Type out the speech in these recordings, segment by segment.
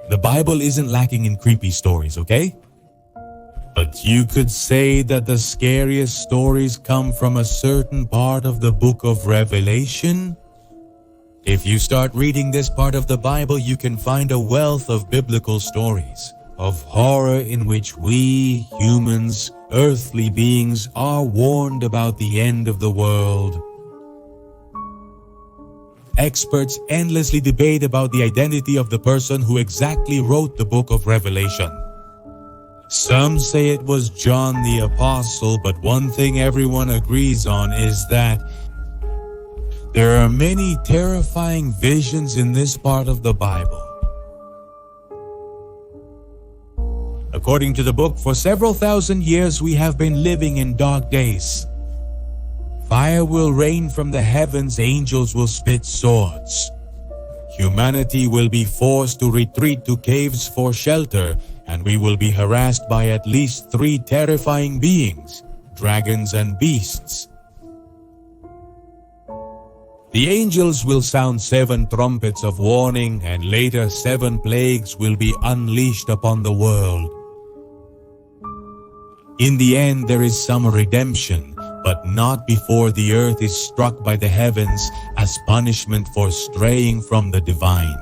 The Bible isn't lacking in creepy stories, okay? But you could say that the scariest stories come from a certain part of the book of Revelation. If you start reading this part of the Bible, you can find a wealth of biblical stories of horror in which we, humans, earthly beings, are warned about the end of the world. Experts endlessly debate about the identity of the person who exactly wrote the book of Revelation. Some say it was John the Apostle, but one thing everyone agrees on is that there are many terrifying visions in this part of the Bible. According to the book, for several thousand years we have been living in dark days. Fire will rain from the heavens, angels will spit swords. Humanity will be forced to retreat to caves for shelter, and we will be harassed by at least 3 terrifying beings, dragons and beasts. The angels will sound 7 trumpets of warning, and later 7 plagues will be unleashed upon the world. In the end, there is some redemption, but not before the earth is struck by the heavens as punishment for straying from the divine.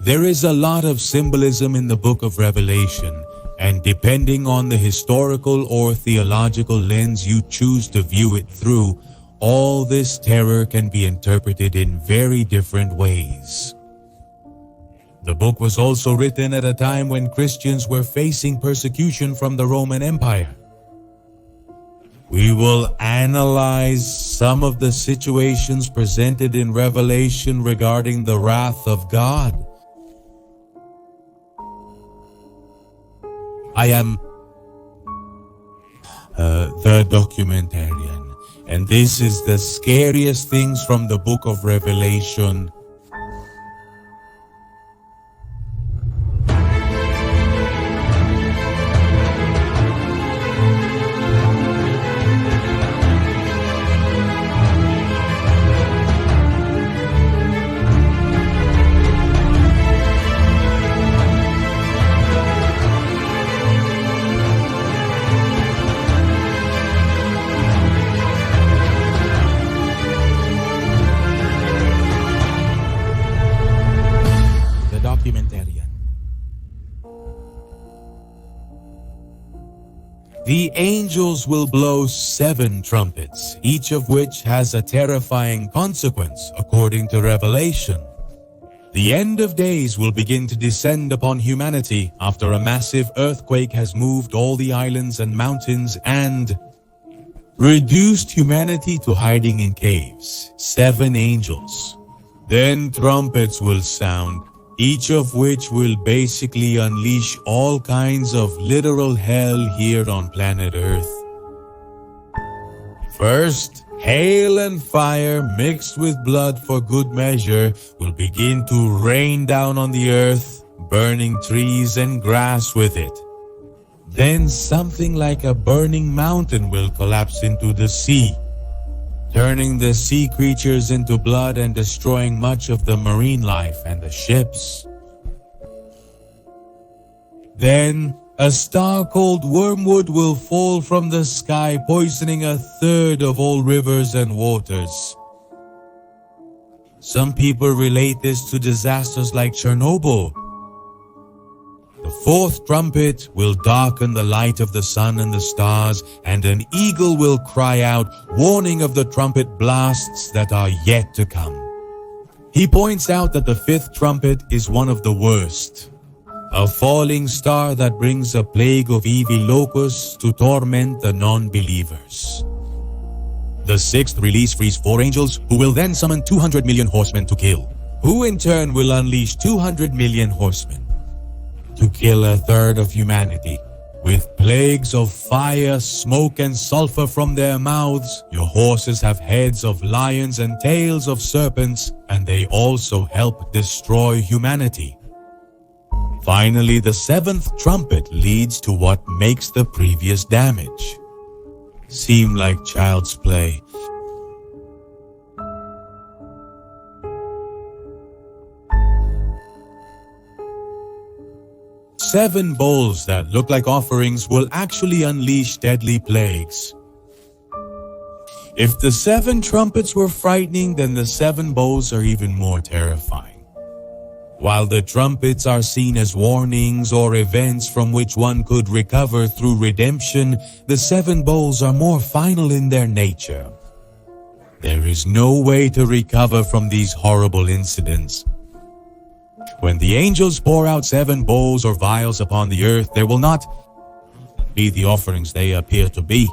There is a lot of symbolism in the book of Revelation, and depending on the historical or theological lens you choose to view it through, all this terror can be interpreted in very different ways. The book was also written at a time when Christians were facing persecution from the Roman Empire. We will analyze some of the situations presented in Revelation regarding the wrath of God. I am the documentarian, and this is the scariest things from the book of Revelation. The angels will blow 7 trumpets, each of which has a terrifying consequence, according to Revelation. The end of days will begin to descend upon humanity after a massive earthquake has moved all the islands and mountains and reduced humanity to hiding in caves. 7 angels. Then trumpets will sound, each of which will basically unleash all kinds of literal hell here on planet Earth. First, hail and fire mixed with blood for good measure will begin to rain down on the earth, burning trees and grass with it. Then something like a burning mountain will collapse into the sea, turning the sea creatures into blood and destroying much of the marine life and the ships. Then, a star called wormwood will fall from the sky, poisoning 1/3 of all rivers and waters. Some people relate this to disasters like Chernobyl. The 4th trumpet will darken the light of the sun and the stars, and an eagle will cry out, warning of the trumpet blasts that are yet to come. He points out that the 5th trumpet is one of the worst, a falling star that brings a plague of evil locusts to torment the non-believers. The 6th release frees 4 angels, who will then summon 200 million horsemen to kill, who in turn will unleash 200 million horsemen to kill 1/3 of humanity. With plagues of fire, smoke, and sulfur from their mouths, your horses have heads of lions and tails of serpents, and they also help destroy humanity. Finally, the 7th trumpet leads to what makes the previous damage seem like child's play. 7 bowls that look like offerings will actually unleash deadly plagues. If the 7 trumpets were frightening, then the 7 bowls are even more terrifying. While the trumpets are seen as warnings or events from which one could recover through redemption, the 7 bowls are more final in their nature. There is no way to recover from these horrible incidents. When the angels pour out 7 bowls or vials upon the earth, there will not be the offerings they appear to be.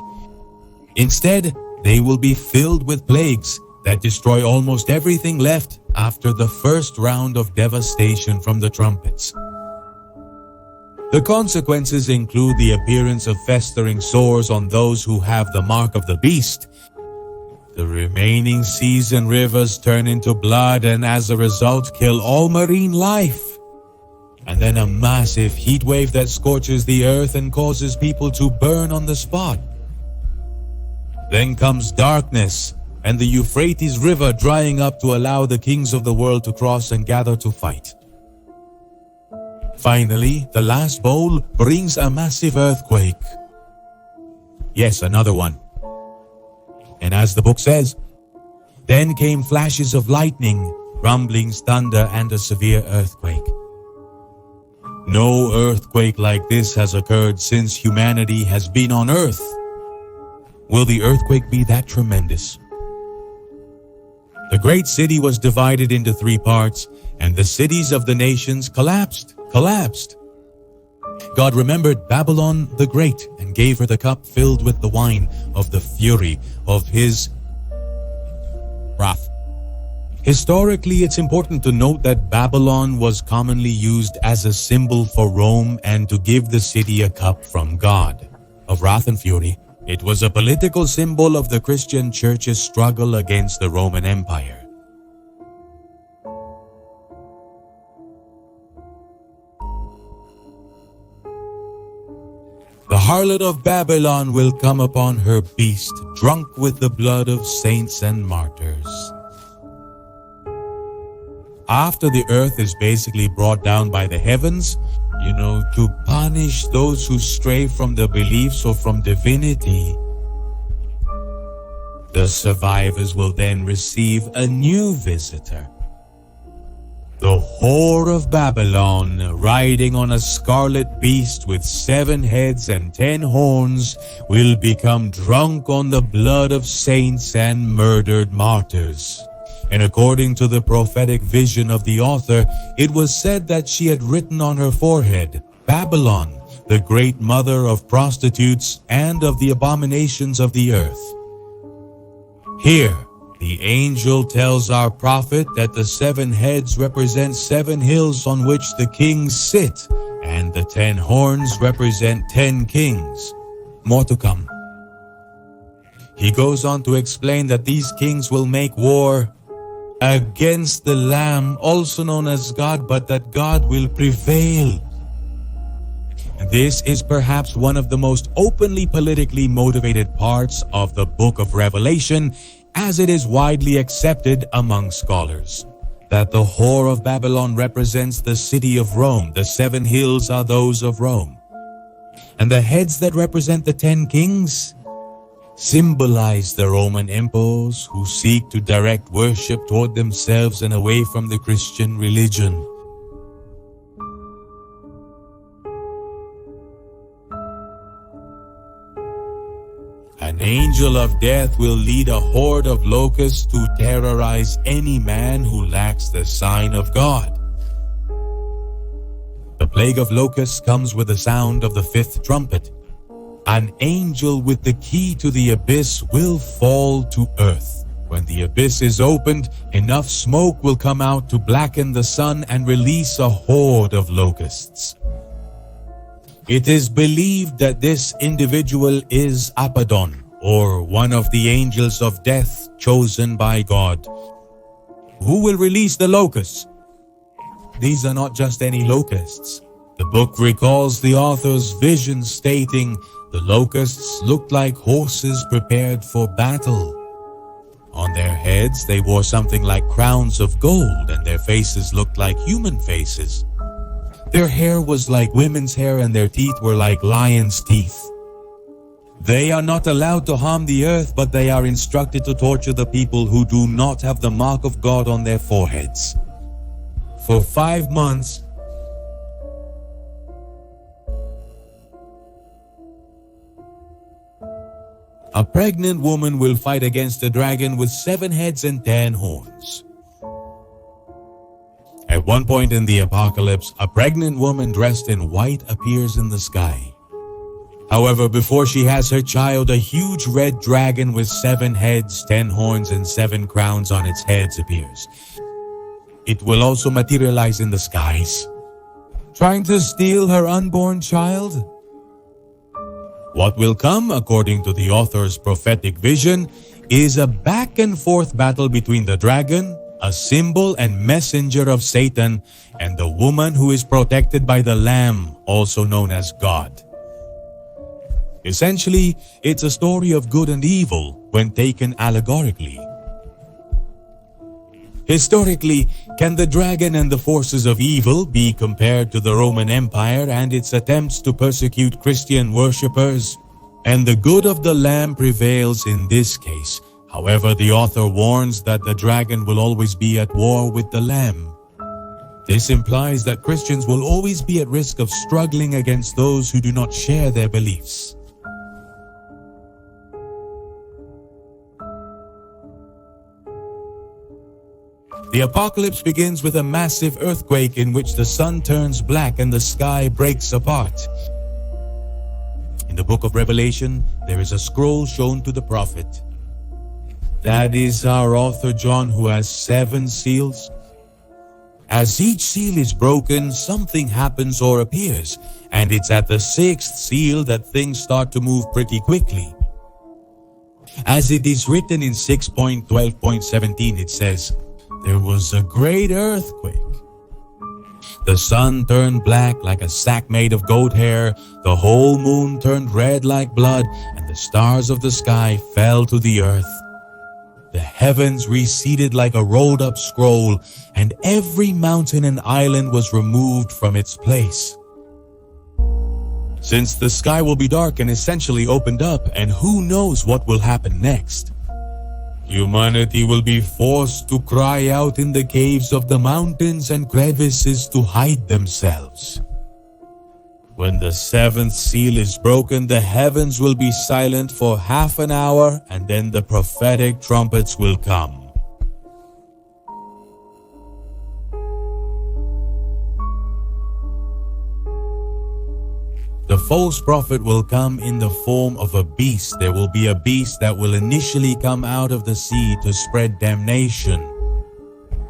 Instead, they will be filled with plagues that destroy almost everything left after the first round of devastation from the trumpets. The consequences include the appearance of festering sores on those who have the mark of the beast. The remaining seas and rivers turn into blood and as a result kill all marine life. And then a massive heat wave that scorches the earth and causes people to burn on the spot. Then comes darkness, and the Euphrates River drying up to allow the kings of the world to cross and gather to fight. Finally, the last bowl brings a massive earthquake. Yes, another one. And as the book says, then came flashes of lightning, rumblings, thunder, and a severe earthquake. No earthquake like this has occurred since humanity has been on earth. Will the earthquake be that tremendous? The great city was divided into 3 parts, and the cities of the nations collapsed. God remembered Babylon the Great and gave her the cup filled with the wine of the fury of his wrath. Historically, it's important to note that Babylon was commonly used as a symbol for Rome and to give the city a cup from God of wrath and fury. It was a political symbol of the Christian Church's struggle against the Roman Empire. The harlot of Babylon will come upon her beast, drunk with the blood of saints and martyrs. After the earth is basically brought down by the heavens, to punish those who stray from the beliefs or from divinity, the survivors will then receive a new visitor. The whore of Babylon, riding on a scarlet beast with 7 heads and 10 horns, will become drunk on the blood of saints and murdered martyrs. And according to the prophetic vision of the author, it was said that she had written on her forehead, Babylon, the great mother of prostitutes and of the abominations of the earth. Here, the angel tells our prophet that the 7 heads represent 7 hills on which the kings sit, and the 10 horns represent 10 kings. More to come. He goes on to explain that these kings will make war against the Lamb, also known as God, but that God will prevail. This is perhaps one of the most openly politically motivated parts of the book of Revelation, as it is widely accepted among scholars that the whore of Babylon represents the city of Rome. The 7 hills are those of Rome. And the heads that represent the 10 kings symbolize the Roman emperors who seek to direct worship toward themselves and away from the Christian religion. An angel of death will lead a horde of locusts to terrorize any man who lacks the sign of God. The plague of locusts comes with the sound of the 5th trumpet. An angel with the key to the abyss will fall to earth. When the abyss is opened, enough smoke will come out to blacken the sun and release a horde of locusts. It is believed that this individual is Apocalyptic, or one of the angels of death chosen by God. Who will release the locusts? These are not just any locusts. The book recalls the author's vision stating, the locusts looked like horses prepared for battle. On their heads they wore something like crowns of gold, and their faces looked like human faces. Their hair was like women's hair and their teeth were like lions' teeth. They are not allowed to harm the earth, but they are instructed to torture the people who do not have the mark of God on their foreheads. For 5 months, a pregnant woman will fight against a dragon with 7 heads and 10 horns. At one point in the apocalypse, a pregnant woman dressed in white appears in the sky. However, before she has her child, a huge red dragon with 7 heads, 10 horns, and 7 crowns on its heads appears. It will also materialize in the skies, trying to steal her unborn child. What will come, according to the author's prophetic vision, is a back-and-forth battle between the dragon, a symbol and messenger of Satan, and the woman who is protected by the Lamb, also known as God. Essentially, it's a story of good and evil when taken allegorically. Historically, can the dragon and the forces of evil be compared to the Roman Empire and its attempts to persecute Christian worshippers? And the good of the Lamb prevails in this case. However, the author warns that the dragon will always be at war with the Lamb. This implies that Christians will always be at risk of struggling against those who do not share their beliefs. The apocalypse begins with a massive earthquake in which the sun turns black and the sky breaks apart. In the book of Revelation, there is a scroll shown to the prophet. That is our author John, who has 7 seals. As each seal is broken, something happens or appears, and it's at the 6th seal that things start to move pretty quickly. As it is written in 6.12.17, it says, "There was a great earthquake. The sun turned black like a sack made of goat hair, the whole moon turned red like blood, and the stars of the sky fell to the earth. The heavens receded like a rolled-up scroll, and every mountain and island was removed from its place." Since the sky will be dark and essentially opened up, and who knows what will happen next, humanity will be forced to cry out in the caves of the mountains and crevices to hide themselves. When the 7th seal is broken, the heavens will be silent for half an hour, and then the prophetic trumpets will come. The false prophet will come in the form of a beast. There will be a beast that will initially come out of the sea to spread damnation.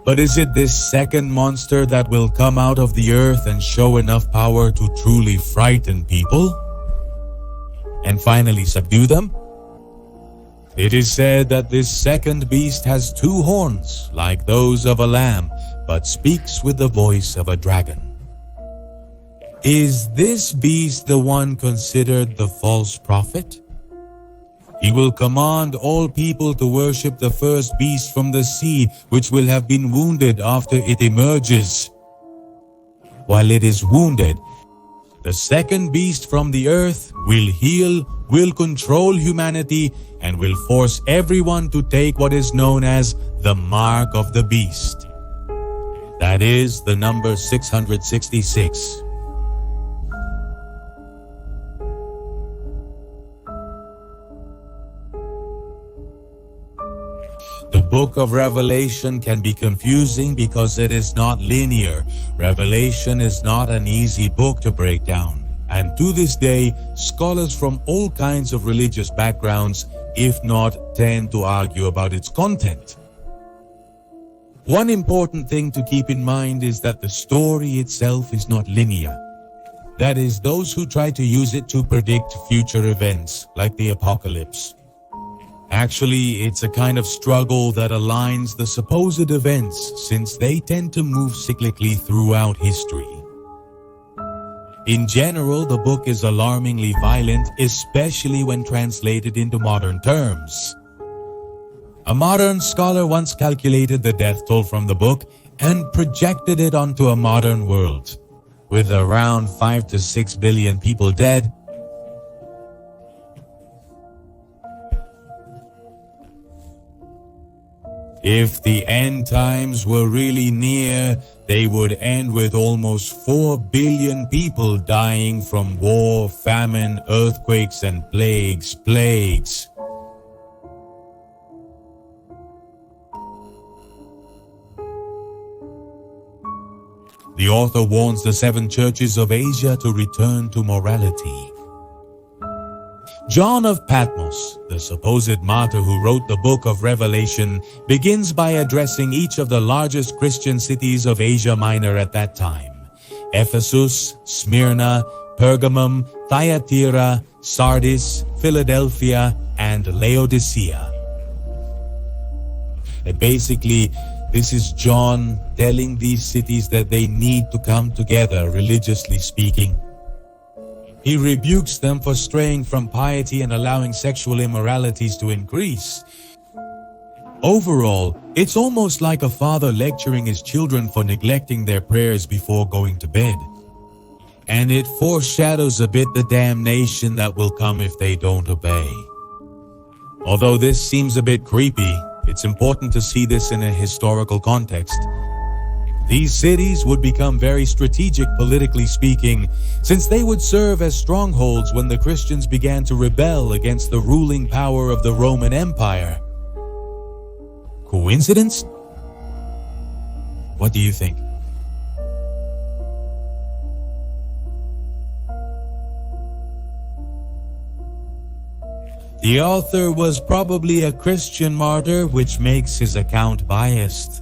But is it this second monster that will come out of the earth and show enough power to truly frighten people and finally subdue them? It is said that this second beast has 2 horns, like those of a lamb, but speaks with the voice of a dragon. Is this beast the one considered the false prophet? He will command all people to worship the first beast from the sea, which will have been wounded after it emerges. While it is wounded, the second beast from the earth will heal, will control humanity, and will force everyone to take what is known as the mark of the beast. That is the number 666. The book of Revelation can be confusing because it is not linear. Revelation is not an easy book to break down. And to this day, scholars from all kinds of religious backgrounds, if not, tend to argue about its content. One important thing to keep in mind is that the story itself is not linear. That is, those who try to use it to predict future events, like the apocalypse. Actually, it's a kind of struggle that aligns the supposed events, since they tend to move cyclically throughout history. In general, the book is alarmingly violent, especially when translated into modern terms. A modern scholar once calculated the death toll from the book and projected it onto a modern world. with around 5 to 6 billion people dead. If the end times were really near, they would end with almost 4 billion people dying from war, famine, earthquakes, and plagues. The author warns the 7 churches of Asia to return to morality. John of Patmos, the supposed martyr who wrote the book of Revelation, begins by addressing each of the largest Christian cities of Asia Minor at that time: Ephesus, Smyrna, Pergamum, Thyatira, Sardis, Philadelphia, and Laodicea. Basically, this is John telling these cities that they need to come together, religiously speaking. He rebukes them for straying from piety and allowing sexual immoralities to increase. Overall, it's almost like a father lecturing his children for neglecting their prayers before going to bed. And it foreshadows a bit the damnation that will come if they don't obey. Although this seems a bit creepy, it's important to see this in a historical context. These cities would become very strategic politically speaking, since they would serve as strongholds when the Christians began to rebel against the ruling power of the Roman Empire. Coincidence? What do you think? The author was probably a Christian martyr, which makes his account biased.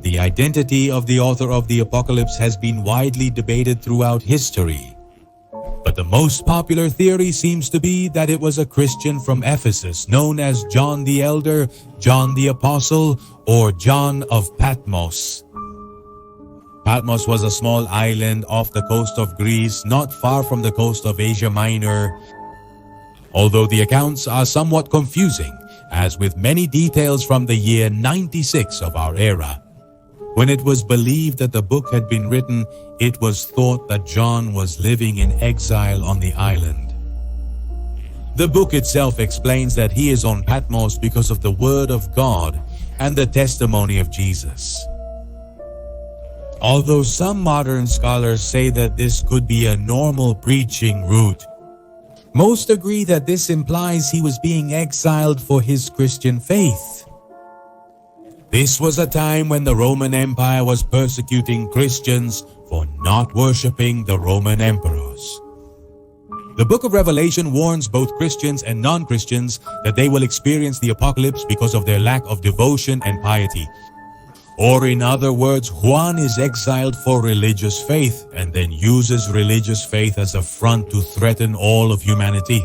The identity of the author of the Apocalypse has been widely debated throughout history. But the most popular theory seems to be that it was a Christian from Ephesus known as John the Elder, John the Apostle, or John of Patmos. Patmos was a small island off the coast of Greece, not far from the coast of Asia Minor. Although the accounts are somewhat confusing, as with many details from the year 96 of our era. When it was believed that the book had been written, it was thought that John was living in exile on the island. The book itself explains that he is on Patmos because of the word of God and the testimony of Jesus. Although some modern scholars say that this could be a normal preaching route, most agree that this implies he was being exiled for his Christian faith. This was a time when the Roman Empire was persecuting Christians for not worshipping the Roman emperors. The book of Revelation warns both Christians and non-Christians that they will experience the apocalypse because of their lack of devotion and piety. Or in other words, Juan is exiled for religious faith and then uses religious faith as a front to threaten all of humanity.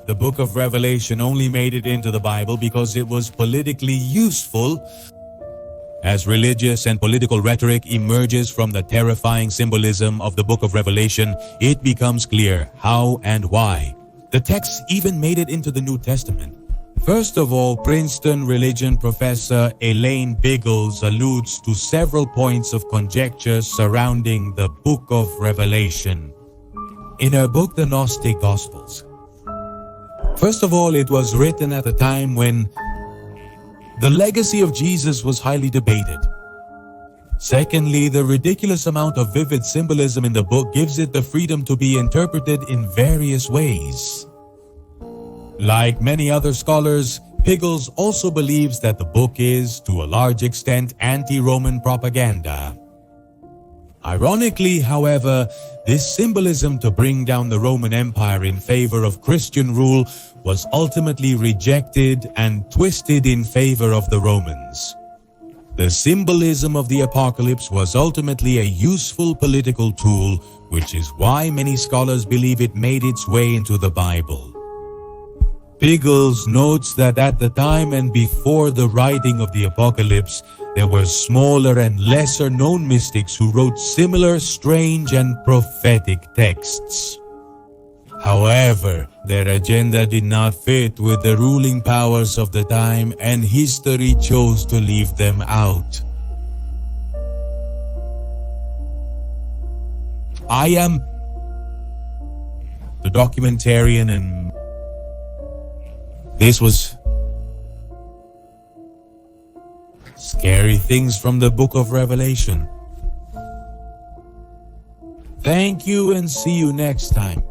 The book of Revelation only made it into the Bible because it was politically useful. As religious and political rhetoric emerges from the terrifying symbolism of the book of Revelation, it becomes clear how and why. The text even made it into the New Testament. First of all, Princeton religion professor Elaine Biggles alludes to several points of conjecture surrounding the book of Revelation in her book, The Gnostic Gospels. First of all, it was written at a time when the legacy of Jesus was highly debated. Secondly, the ridiculous amount of vivid symbolism in the book gives it the freedom to be interpreted in various ways. Like many other scholars, Biggles also believes that the book is, to a large extent, anti-Roman propaganda. Ironically, however, this symbolism to bring down the Roman Empire in favor of Christian rule was ultimately rejected and twisted in favor of the Romans. The symbolism of the apocalypse was ultimately a useful political tool, which is why many scholars believe it made its way into the Bible. Biggles notes that at the time and before the writing of the apocalypse, there were smaller and lesser-known mystics who wrote similar strange and prophetic texts. However, their agenda did not fit with the ruling powers of the time, and history chose to leave them out. I am the documentarian, and this was Scary Things from the Book of Revelation. Thank you and see you next time.